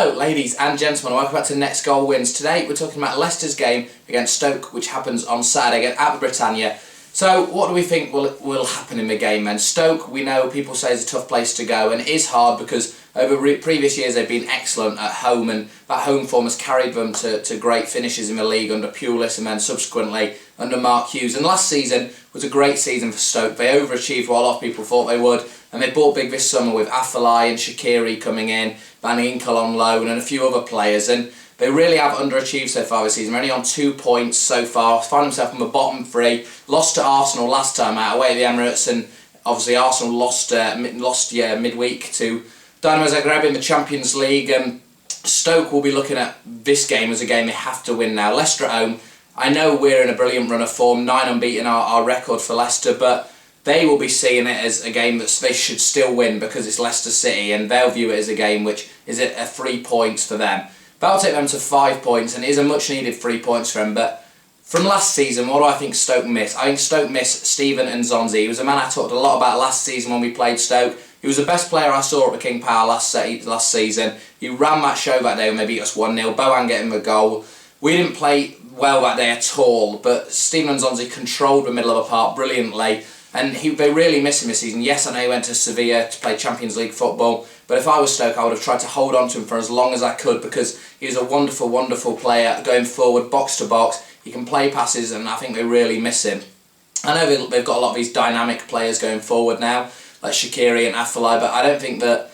Hello ladies and gentlemen, welcome back to Next Goal Wins. Today we're talking about Leicester's game against Stoke, which happens on Saturday at the Britannia. So what do we think will happen in the game then? Stoke, we know people say is a tough place to go, and it is hard because over previous years they've been excellent at home, and that home form has carried them to great finishes in the league under Pulis and then subsequently under Mark Hughes. And last season was a great season for Stoke. They overachieved what a lot of people thought they would, and they bought big this summer with Afellay and Shaqiri coming in, Van Ginkel on loan and a few other players, and they really have underachieved so far this season. They're only on 2 points so far, find themselves in the bottom three, lost to Arsenal last time out away at the Emirates, and obviously Arsenal lost midweek to Dynamo Zagreb in the Champions League, and Stoke will be looking at this game as a game they have to win now. Leicester at home, I know we're in a brilliant run of form, 9 unbeaten our record for Leicester, but they will be seeing it as a game that they should still win because it's Leicester City, and they'll view it as a game which is a 3 points for them. That'll take them to 5 points, and it is a much needed 3 points for them. But from last season, what do I think Stoke missed? I think Stoke missed Steven Nzonzi. He was a man I talked a lot about last season when we played Stoke. He was the best player I saw at the King Power last season. He ran that show that day when they beat us 1-0. Bowen getting the goal. We didn't play well that day at all, but Steven Nzonzi controlled the middle of the park brilliantly. And they really miss him this season. Yes, I know he went to Sevilla to play Champions League football, but if I was Stoke, I would have tried to hold on to him for as long as I could because he was a wonderful, wonderful player going forward, box to box. He can play passes, and I think they really miss him. I know they've got a lot of these dynamic players going forward now, like Shaqiri and Afellay, but I don't think that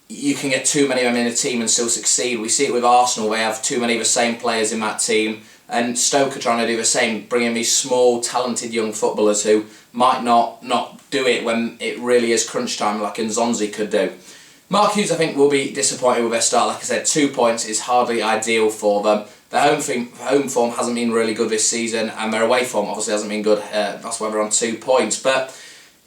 you can get too many of them in a team and still succeed. We see it with Arsenal, they have too many of the same players in that team, and Stoke are trying to do the same, bringing these small, talented young footballers who might not do it when it really is crunch time like Nzonzi could do. Mark Hughes, I think, will be disappointed with their start. Like I said, 2 points is hardly ideal for them. Their home form hasn't been really good this season, and their away form obviously hasn't been good. That's why they're on 2 points. But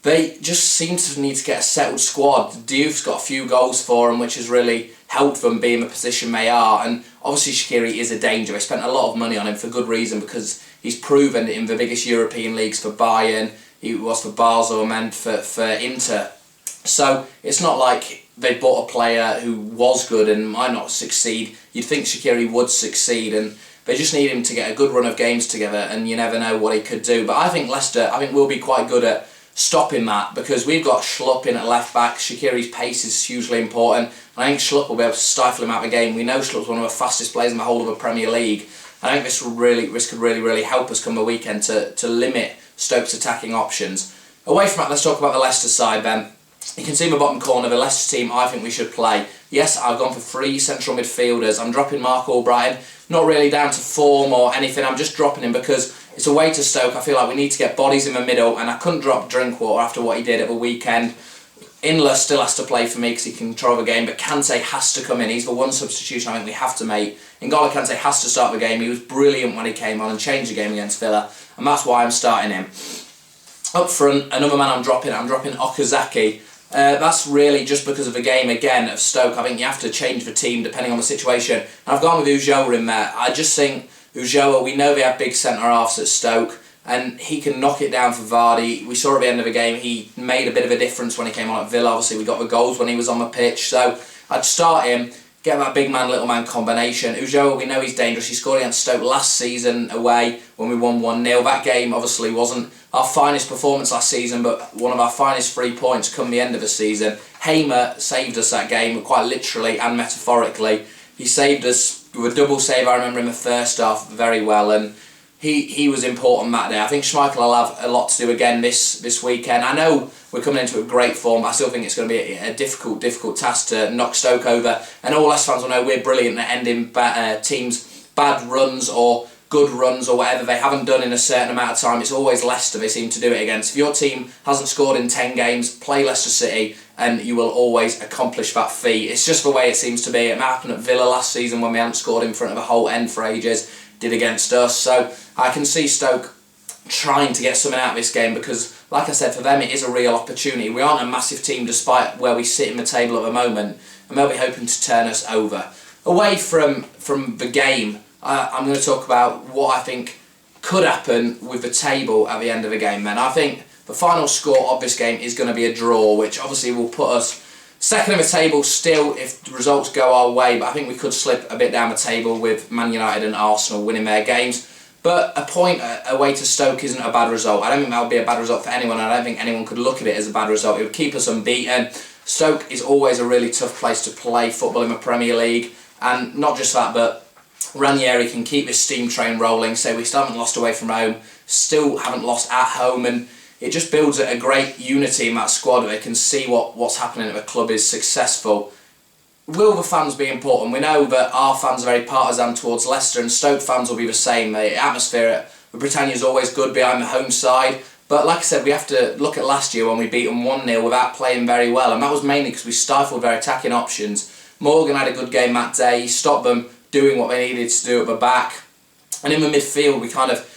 they just seem to need to get a settled squad. Diouf's got a few goals for them, which has really helped them be in the position they are. And obviously Shaqiri is a danger. They spent a lot of money on him for good reason because he's proven in the biggest European leagues for Bayern, he was for Basel and then for Inter. So it's not like they bought a player who was good and might not succeed. You'd think Shaqiri would succeed, and they just need him to get a good run of games together, and you never know what he could do. But I think Leicester, will be quite good at stopping that because we've got Schlupp in at left back. Shaqiri's pace is hugely important, and I think Schlupp will be able to stifle him out of the game. We know Schlupp's one of the fastest players in the whole of the Premier League. I think this could really help us come the weekend to limit Stoke's attacking options. Away from that, let's talk about the Leicester side then. You can see in the bottom corner, the Leicester team I think we should play. Yes, I've gone for 3 central midfielders. I'm dropping Mark Albrighton, not really down to form or anything, I'm just dropping him because it's away to Stoke. I feel like we need to get bodies in the middle, and I couldn't drop Drinkwater after what he did at the weekend. Inler still has to play for me because he can control the game, but Kante has to come in. He's the one substitution I think we have to make. N'Golo Kante has to start the game. He was brilliant when he came on and changed the game against Villa, and that's why I'm starting him. Up front, another man I'm dropping Okazaki. That's really just because of the game again of Stoke. I think you have to change the team depending on the situation. And I've gone with Ulloa in there. I just think Ulloa, we know they have big centre-halves at Stoke, and he can knock it down for Vardy. We saw at the end of the game he made a bit of a difference when he came on at Villa. Obviously we got the goals when he was on the pitch, so I'd start him, get that big man, little man combination. Ulloa, we know he's dangerous. He scored against Stoke last season away when we won 1-0. That game obviously wasn't our finest performance last season, but one of our finest 3 points come the end of the season. Hamer saved us that game, quite literally and metaphorically. He saved us with a double save, I remember in the first half very well, and he was important that day. I think Schmeichel will have a lot to do again this weekend. I know we're coming into a great form, but I still think it's going to be a difficult task to knock Stoke over. And all Leicester fans will know we're brilliant at ending teams' bad runs or good runs or whatever they haven't done in a certain amount of time. It's always Leicester they seem to do it against. If your team hasn't scored in 10 games, play Leicester City and you will always accomplish that feat. It's just the way it seems to be. It happened at Villa last season when we hadn't scored in front of the whole end for ages, did against us. So I can see Stoke trying to get something out of this game because, like I said, for them it is a real opportunity. We aren't a massive team despite where we sit in the table at the moment, and they'll be hoping to turn us over. Away from the game, I'm going to talk about what I think could happen with the table at the end of the game then. I think the final score of this game is going to be a draw, which obviously will put us Second of the table still if the results go our way, but I think we could slip a bit down the table with Man United and Arsenal winning their games. But a point away to Stoke isn't a bad result. I don't think that would be a bad result for anyone. I don't think anyone could look at it as a bad result. It would keep us unbeaten. Stoke is always a really tough place to play football in the Premier League. And not just that, but Ranieri can keep his steam train rolling. So we still haven't lost away from home, still haven't lost at home, and it just builds a great unity in that squad. They can see what's happening at the club is successful. Will the fans be important? We know that our fans are very partisan towards Leicester, and Stoke fans will be the same. The atmosphere at Britannia is always good behind the home side. But like I said, we have to look at last year when we beat them 1-0 without playing very well, and that was mainly because we stifled their attacking options. Morgan had a good game that day. He stopped them doing what they needed to do at the back. And in the midfield, we kind of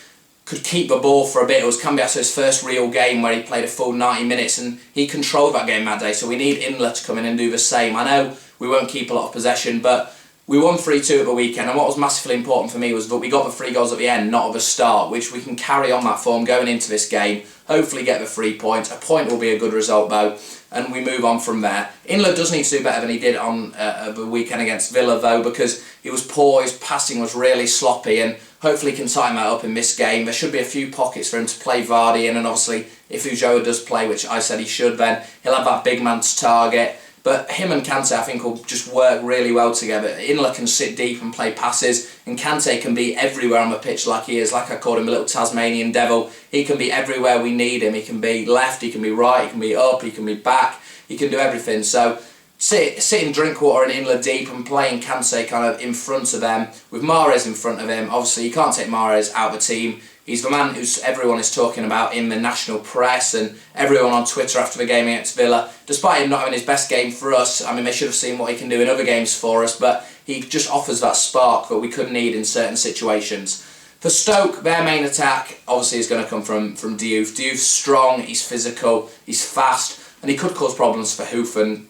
could keep the ball for a bit. It was Cambiaso's first real game where he played a full 90 minutes, and he controlled that game that day. So we need Inler to come in and do the same. I know we won't keep a lot of possession, but we won 3-2 at the weekend, and what was massively important for me was that we got the 3 goals at the end, not at the start, which we can carry on that form going into this game, hopefully get the 3 points. A point will be a good result though, and we move on from there. Inler does need to do better than he did on the weekend against Villa though, because he was poor, his passing was really sloppy, and hopefully he can tighten that up in this game. There should be a few pockets for him to play Vardy in, and obviously if Ulloa does play, which I said he should, then he'll have that big man to target. But him and Kante, I think, will just work really well together. Inler can sit deep and play passes, and Kante can be everywhere on the pitch like he is. Like I called him a little Tasmanian devil. He can be everywhere we need him. He can be left, he can be right, he can be up, he can be back. He can do everything. So sitting Drinkwater and Inler deep and playing Kante kind of in front of them, with Mahrez in front of him. Obviously, you can't take Mahrez out of the team. He's the man who everyone is talking about in the national press and everyone on Twitter after the game against Villa. Despite him not having his best game for us, I mean, they should have seen what he can do in other games for us, but he just offers that spark that we could need in certain situations. For Stoke, their main attack obviously is going to come from Diouf. Diouf's strong, he's physical, he's fast, and he could cause problems for Hoof and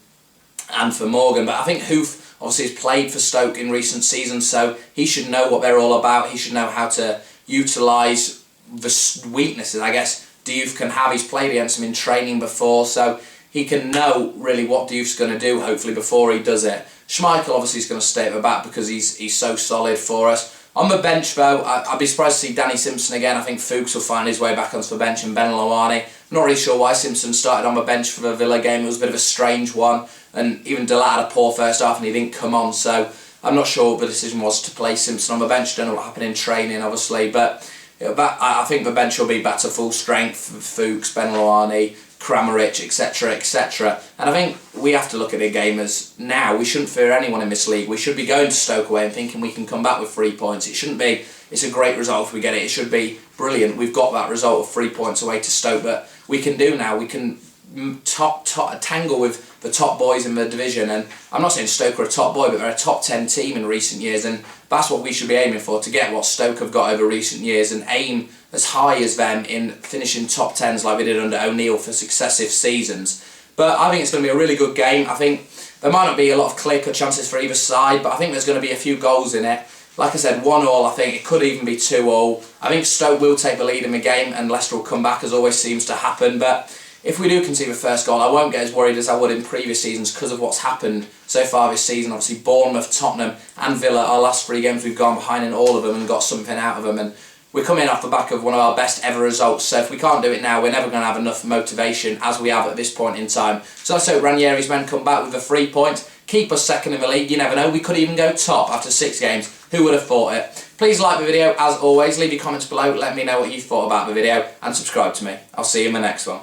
for Morgan, but I think Hoof obviously has played for Stoke in recent seasons, so he should know what they're all about. He should know how to utilise the weaknesses, I guess, Diouf can have. He's played against him in training before, so he can know really what Diouf's going to do, hopefully, before he does it. Schmeichel obviously is going to stay at the back because he's so solid for us. On the bench, though, I'd be surprised to see Danny Simpson again. I think Fuchs will find his way back onto the bench, and Ben Lawani. I'm not really sure why Simpson started on the bench for the Villa game. It was a bit of a strange one, and even Delat had a poor first half and he didn't come on, so I'm not sure what the decision was to play Simpson on the bench. Don't know what happened in training, obviously, but I think the bench will be back to full strength. Fuchs, Ben Lawani, Kramaric, etc, etc. And I think we have to look at the game as now. We shouldn't fear anyone in this league. We should be going to Stoke away and thinking we can come back with 3 points. It shouldn't be, it's a great result if we get it. It should be brilliant. We've got that result of 3 points away to Stoke, but we can do now. We can tangle with the top boys in the division, and I'm not saying Stoke are a top boy, but they're a top 10 team in recent years, and that's what we should be aiming for, to get what Stoke have got over recent years and aim as high as them in finishing top 10s like we did under O'Neill for successive seasons. But I think it's going to be a really good game. I think there might not be a lot of clear-cut chances for either side, but I think there's going to be a few goals in it. Like I said, 1-1, I think it could even be 2-2. I think Stoke will take the lead in the game and Leicester will come back, as always seems to happen, but if we do concede the first goal, I won't get as worried as I would in previous seasons because of what's happened so far this season. Obviously, Bournemouth, Tottenham and Villa, our last 3 games we've gone behind in all of them and got something out of them. And we're coming off the back of one of our best ever results. So if we can't do it now, we're never going to have enough motivation as we have at this point in time. So let's hope Ranieri's men come back with the 3 points, keep us second in the league. You never know, we could even go top after 6 games. Who would have thought it? Please like the video, as always. Leave your comments below, let me know what you thought about the video and subscribe to me. I'll see you in the next one.